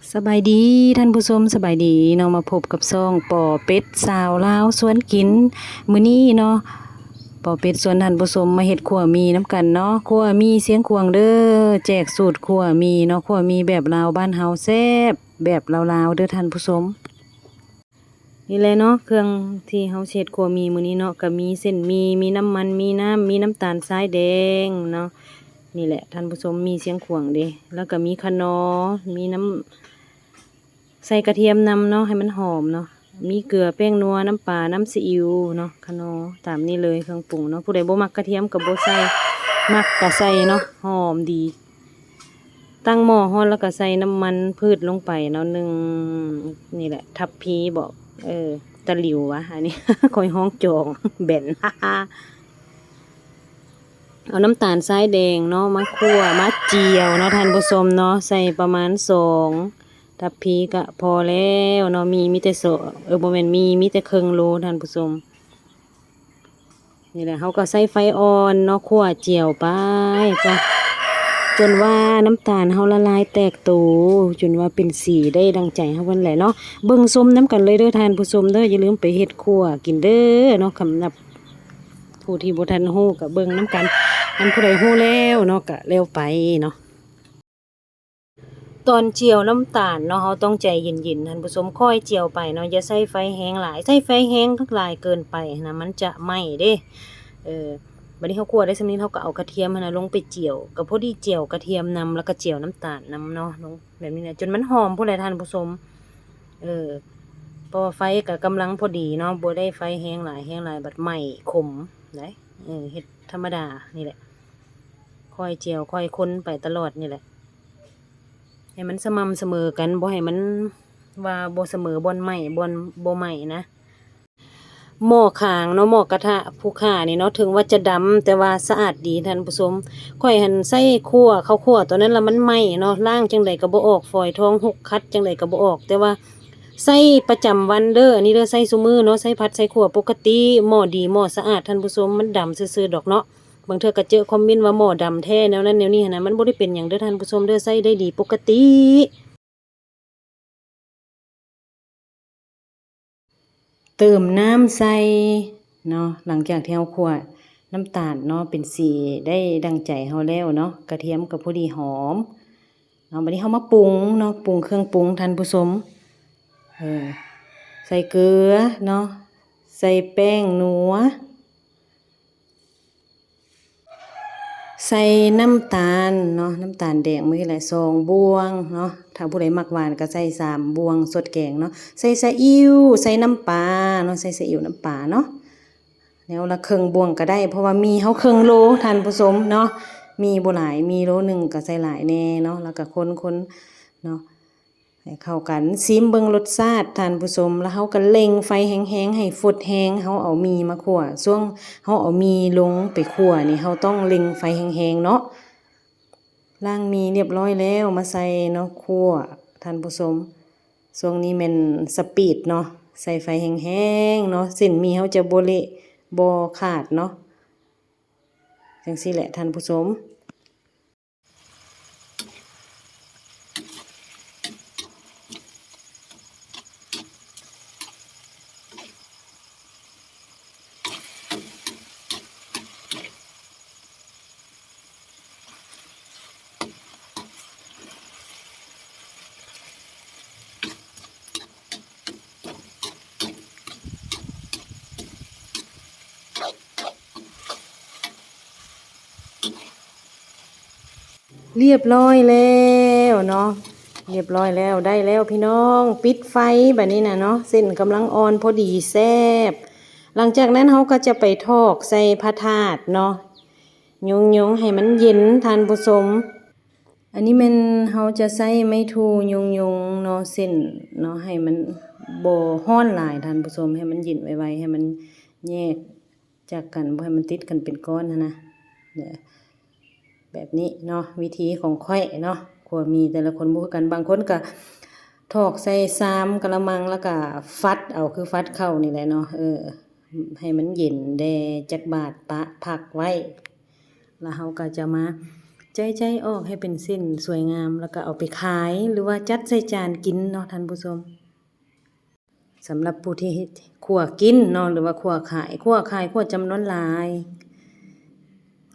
สบายดีท่านผู้ชมสบายดีเนาะมาพบกับซ่องป่อเป็ดสาวลาวสวนกินมื้อนี้เนาะป่อเป็ดสวนท่านผู้ชมมาเฮ็ดขั่วมีน้ำกันเนาะขั่วมีเสียงขวางเด้อแจกสูตรขั่วมีเนาะขั่วมีแบบลาวบ้านเฮาแซ่บแบบลาวๆเด้อท่านผู้ชมนี่แหละเนาะเครื่องที่เฮาเฮ็ดขั่วมีมื้อนี้เนาะก็มีเส้นมีน้ำมันมีน้ำมีน้ำตาลทรายแดงเนาะนี่แหละท่านผู้ชมมีเสียงขวางเด้แล้วก็มีคะนอมีน้ำ ใส่กระเทียมนำเนาะให้มันหอมเนาะมีเกลือแป้งนัวน้ำปลาน้ำซีอิ๊วเนาะคะนอตามนี้เลยเครื่องปรุงเนาะผู้ใดบ่มักกระเทียมกับบ่ใส่มักกะใส่เนาะหอมดีตั้งหม้อฮ้อนแล้วก็ใส่น้ำมันพืชลงไปเนาะหนึ่งนี่แหละทับพีบอกตะหลิววะอันนี้ คอยห้องจองแบน เอาน้ำตาลทรายแดงเนาะมาคั่วมาเจียวเนาะท่านผู้ชมเนาะใส่ประมาณ2ทัพพีก็พอแล้วเนาะมีแต่บ่แม่นมีแต่ครึ่งโลท่านผู้ชมนี่แหละเขาก็ใส่ไฟอ่อนเนาะคั่วเจียวไปจ้ะจนว่าน้ำตาลเขาละลายแตกตัวจนว่าเป็นสีได้ดังใจเขาวันแหละเนาะเบิ่งส้มน้ำกันเลยเด้อท่านผู้ชมเด้ออย่าลืมไปเฮ็ดคั่วกินเด้อเนาะสำหรับผู้ที่บ่ทันฮู้ก็เบิ่งน้ำกัน อันผู้ใดฮู้แล้วเนาะก็เร็วไปเนาะตอนเจียวน้ำตาลเนาะเราต้องใจเย็นๆท่านผู้ชมค่อยเจียวไปเนาะอย่าใส่ไฟแห้งหลายใส่ไฟแห้งหลายเกินไปนะมันจะไหม้เด้เออบัดนี้เขาคั่วได้สำนี้เขาก็เอากระเทียมลงไปเจียวก็พอดีเจียวกระเทียมนำแล้วก็เจียวน้ำตาลนำเนาะลงแบบนี้นะจนมันหอมผู้ใดท่านผู้ชมเออพอไฟก็กำลังพอดีเนาะบ่ได้ไฟแห้งหลายบัดไหม้ขมได้เฮ็ดธรรมดานี่แหละค่อยเจียวค่อยคนไปตลอดนี่แหละให้มันสม่ำเสมอกันบ่ให้มันว่าบ่เสมอบ่อนไหม้บ่อนบ่ไหม้นะหม้อข้างเนาะหม้อกระทะผู้ค่านี่เนาะถึงว่าจะดำแต่ว่าสะอาดดีท่านผู้ชมค่อยหันใส่คั่วข้าวคั่วตอนนั้นละมันไหม้เนาะล้างจังไดก็บ่ออกฝอยทองหกคัดจังไดก็บ่ออกแต่ว่าใส่ประจำวันเด้ออันนี้เด้อใส่ซุมื้อเนาะใส่ผัดใส่ขั่วปกติหม้อดีหม้อสะอาดท่านผู้ชมมันดำซื่อๆดอกเนาะบางเทื่อก็เจอคอมเมนต์ว่าหม้อดำแท้แนวนั้นแนวนี้นะมันบ่ได้เป็นหยังเด้อท่านผู้ชมเด้อใส่ได้ดีปกติเติมน้ำใส่เนาะหลังจากที่เราคั่วน้ำตาลเนาะเป็นสีได้ดังใจเราแล้วเนาะกระเทียมก็พอดีหอมเนาะบัดนี้เรามาปรุงเนาะปรุงเครื่องปรุงท่านผู้ชมใส่เกลือเนาะใส่แป้งนัวใส่น้ำตาลเนาะน้ำตาลแดงมื้อละ2 บวงเนาะถ้าผู้ใดมักหวานก็ใส่3 บวงสดแกงเนาะใส่ซีอิ๊วใส่น้ำปลาเนาะใส่ซีอิ๊วน้ำปลาเนาะแนวละ1/2 บวงก็ได้เพราะว่ามีเฮา1/2 โลท่านผู้ชมเนาะมีบ่หลายมีโลหนึ่งก็ใส่หลายแน่เนาะแล้วก็คนๆเนาะให้เข้ากันซิมเบิ่งรสชาติท่านผู้ชมแล้วเฮาก็เล็งไฟแห้งๆให้ฝุดแห้งเฮาเอามีมาคั่วช่วงเฮาเอามีลงไปคั่วนี่เฮาต้องเล็งไฟแห้งๆเนาะล้างมีเรียบร้อยแล้วมาใส่เนาะคั่วท่านผู้ชมช่วงนี้แม่นสปีดเนาะใส่ไฟแห้งๆเนาะเส้นมีเฮาจะบ่เละบ่ขาดเนาะจังซี่แหละท่านผู้ชม เรียบร้อยแล้วเนาะเรียบร้อยแล้วได้แล้วพี่น้องปิดไฟแบบนี้นะเนาะเส้นกำลังอ่อนพอดีแซ่บหลังจากนั้นเขาก็จะไปทอกใส่พระธาตุเนาะยงให้มันเย็นทานผู้ชมอันนี้มันเขาจะใส่ไม้ทูยงเนาะเส้นเนาะให้มันบ่ฮ้อนหลายทานผู้ชมให้มันเย็นไวๆให้มันแยกจากกันบ่ให้มันติดกันเป็นก้อนนะเนี่ยแบบนี้เนาะวิธีของค่อยเนาะขัวมีแต่ละคนบ่คือกันบางคนก็ทอกใส่3 กะละมังแล้วก็ฟัดเอาคือฟัดเข้านี่แหละเนาะให้มันเย็นแดจักบาทปะพักไว้แล้วเราก็จะมา ใจออกให้เป็นเส้นสวยงามแล้วก็เอาไปขายหรือว่าจัดใส่จานกินเนาะท่านผู้ชมสำหรับผู้ที่คั่วกินเนาะหรือว่าคั่วขายคั่วจำนวนหลาย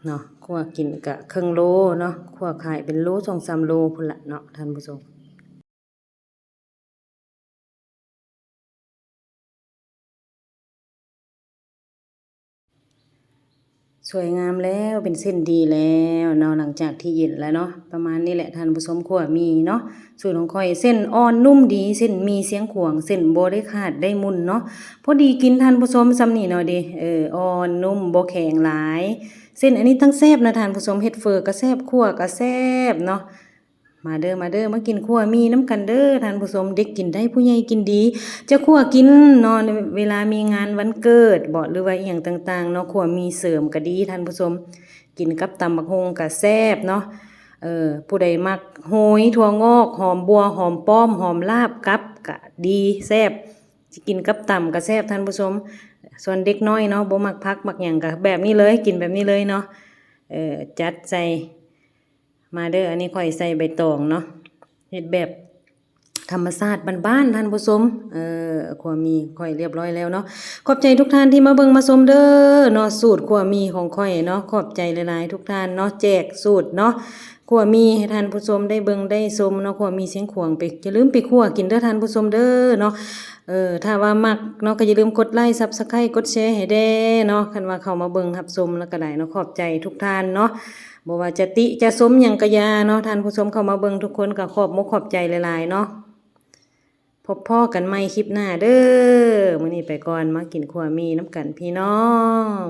เนาะคั่วกินก็ครึ่งโลเนาะคั่วขายเป็นโล2-3 โลพุ่นล่ะเนาะท่านผู้ชมสวยงามแล้วเป็นเส้นดีแล้วเนาะหลังจากที่เย็นแล้วเนาะประมาณนี้แหละท่านผู้ชมคั่วมีเนาะสูตรของข้อยเส้นอ่อนนุ่มดีเส้นมีเสียงขวางเส้นบ่ได้ขาดได้มุนเนาะพอดีกินท่านผู้ชมส่ำนี้เนาะเด้อ่อนนุ่มบ่แข็งหลายเส้นอันนี้ทั้งแซ่บนะท่านผู้ชมเฮ็ดเฟอก็แซ่บคั่วก็แซ่บเนาะมาเด้อมากินคั่วมีน้ำกันเด้อท่านผู้ชมเด็กกินได้ผู้ใหญ่กินดีจะคั่วกินเนาะเวลามีงานวันเกิดบ่หรือว่าอีหยังต่างๆเนาะคั่วมีเสริมก็ดีท่านผู้ชมกินกับตำบักหุ่งก็แซ่บเนาะผู้ใดมักโหยถั่วงอกหอมบัวหอมป้อมหอมลาบกับก็ดีแซ่บสิกินกับตำก็แซ่บท่านผู้ชมส่วนเด็กน้อยเนาะบ่มักผักมักหยังก็แบบนี้เลยกินแบบนี้เลยเนาะจัดใส่มาเด้ออันนี้ค่อยใส่ใบตองเนาะเฮ็ดแบบธรรมชาติบ้านๆท่านผู้ชมขัวมีค่อยเรียบร้อยแล้วเนาะขอบใจทุกท่านที่มาเบิ่งมาชมเด้อเนาะสูตรขัวมีของค่อยเนาะขอบใจหลายๆทุกท่านเนาะแจกสูตรเนาะขัวมีให้ท่านผู้ชมได้เบิ่งได้ชมเนาะขัวมีเสียงขวางไปอย่าลืมไปคั่วกินเด้อท่านผู้ชมเด้อเนาะถ้าว่ามักเนาะก็อย่าลืมกดไลค์ Subscribe กดแชร์ให้แด้เนาะคันว่าเข้ามาเบิ่งรับชมแล้วก็ได้เนาะขอบใจทุกท่านเนาะบ่ว่าจะติจะสมหยังก็อย่าเนาะท่านผู้ชมเข้ามาเบิ่งทุกคนก็ขอบมกขอบใจหลายๆเนาะพบพ่อกันใหม่คลิปหน้าเด้อมื้อนี้ไปก่อนมากินขัวมีน้ำกันพี่น้อง